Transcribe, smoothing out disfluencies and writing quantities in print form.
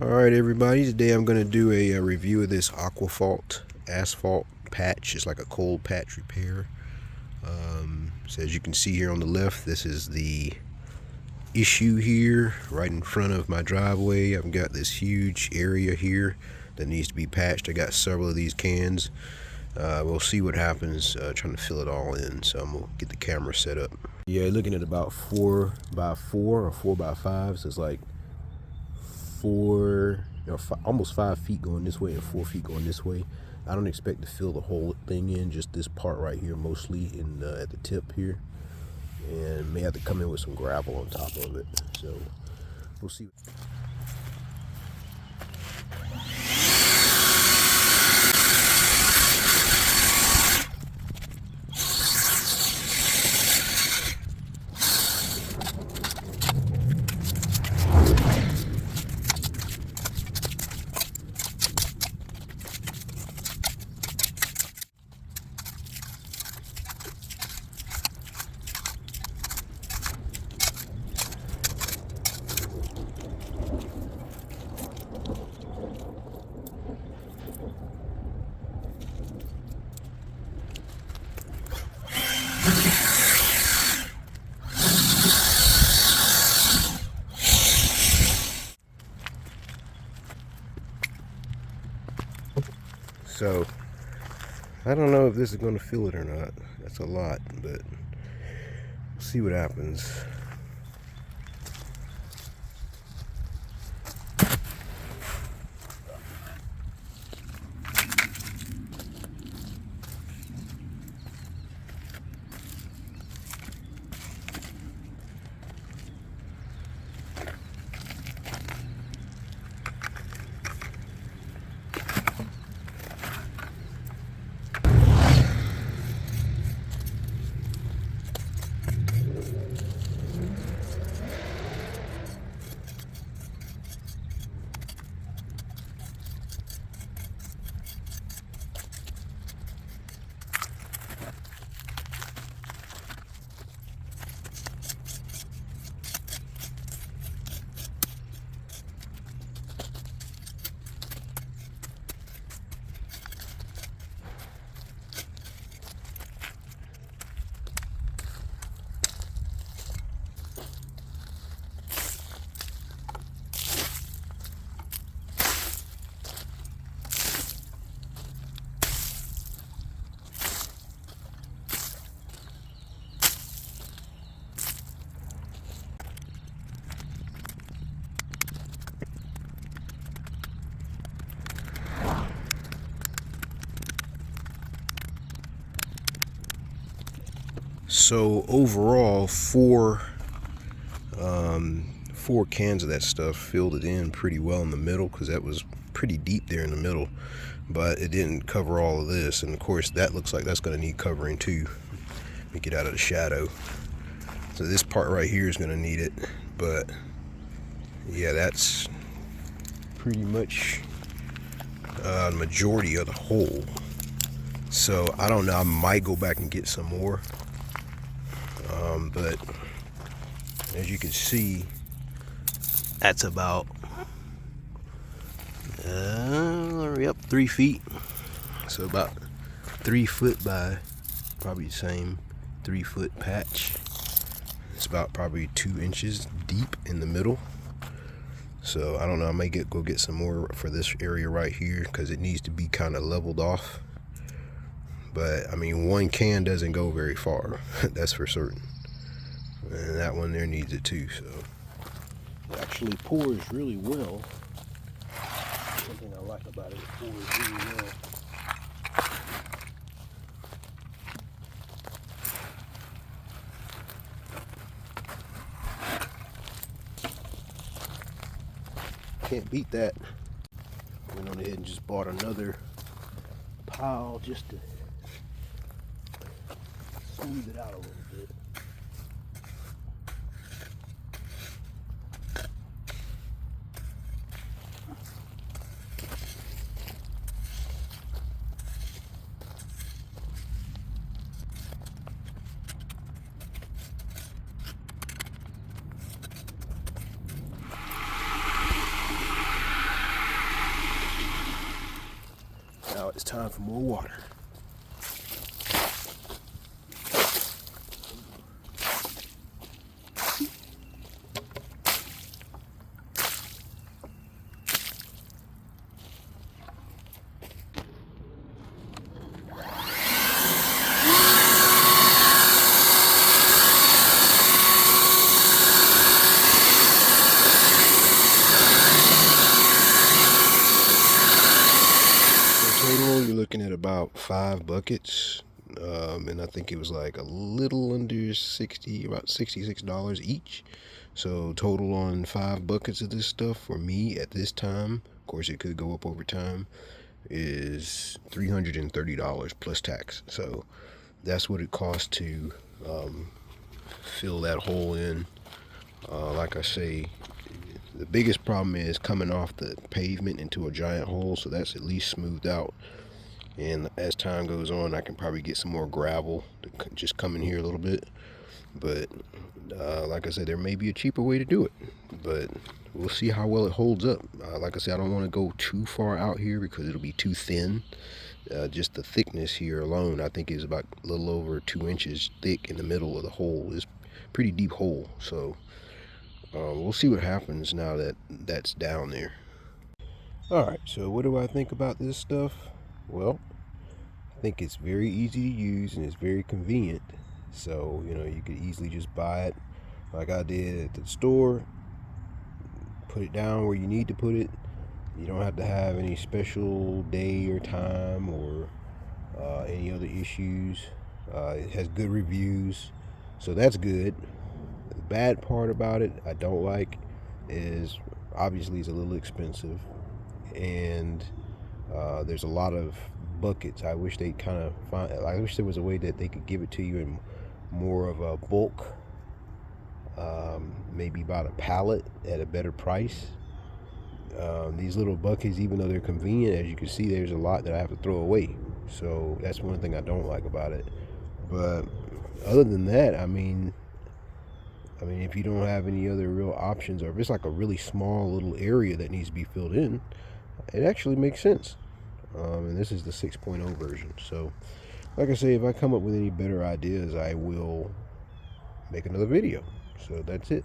Alright everybody, today I'm going to do a review of this Aquaphalt Asphalt patch. It's like a cold patch repair. So as you can see here on the left, this is the issue here right in front of my driveway. I've got this huge area here that needs to be patched. I got several of these cans. We'll see what happens trying to fill it all in. So I'm going to get the camera set up. Yeah, looking at about 4x4 or 4x5, so it's like almost 5 feet going this way and 4 feet going this way. I don't expect to fill the whole thing in, just this part right here mostly in at the tip here, and may have to come in with some gravel on top of it. So we'll see. So I don't know if this is going to fill it or not. That's a lot, but we'll see what happens. So overall, four cans of that stuff filled it in pretty well in the middle, because that was pretty deep there in the middle, but it didn't cover all of this. And of course that looks like that's going to need covering too. Let me get out of the shadow. So this part right here is going to need it, but yeah, that's pretty much the majority of the hole. So I don't know, I might go back and get some more. But as you can see, that's about 3 feet. So about 3 foot by probably the same 3 foot patch. It's about probably 2 inches deep in the middle. So I don't know, I may go get some more for this area right here, because it needs to be kind of leveled off. But I mean, one can doesn't go very far, that's for certain. And that one there needs it too, so it actually pours really well. Something I like about it, it pours really well. Can't beat that. Went on ahead and just bought another pile just to smooth it out a little bit. it's time for more water. Total, you're looking at about 5 buckets, and I think it was like a little under 60, about $66 each. So total on 5 buckets of this stuff for me at this time, of course it could go up over time, is $330 plus tax. So that's what it costs to fill that hole in. Like I say, the biggest problem is coming off the pavement into a giant hole, so that's at least smoothed out. And as time goes on, I can probably get some more gravel to just come in here a little bit. But like I said, there may be a cheaper way to do it, but we'll see how well it holds up. Like I said, I don't want to go too far out here because it'll be too thin. Just the thickness here alone, I think, is about a little over 2 inches thick in the middle of the hole. It's a pretty deep hole, so we'll see what happens now that that's down there. Alright, so what do I think about this stuff? Well, I think it's very easy to use and it's very convenient. So, you know, you could easily just buy it like I did at the store, put it down where you need to put it. You don't have to have any special day or time or any other issues. It has good reviews, so that's good. The bad part about it, I don't like, is obviously it's a little expensive, and there's a lot of buckets. I wish they kind of find, I wish there was a way that they could give it to you in more of a bulk, maybe about a pallet at a better price. These little buckets, even though they're convenient, as you can see, there's a lot that I have to throw away. So that's one thing I don't like about it. But other than that, I mean, if you don't have any other real options, or if it's like a really small little area that needs to be filled in, it actually makes sense. And this is the 6.0 version. So, like I say, if I come up with any better ideas, I will make another video. So that's it.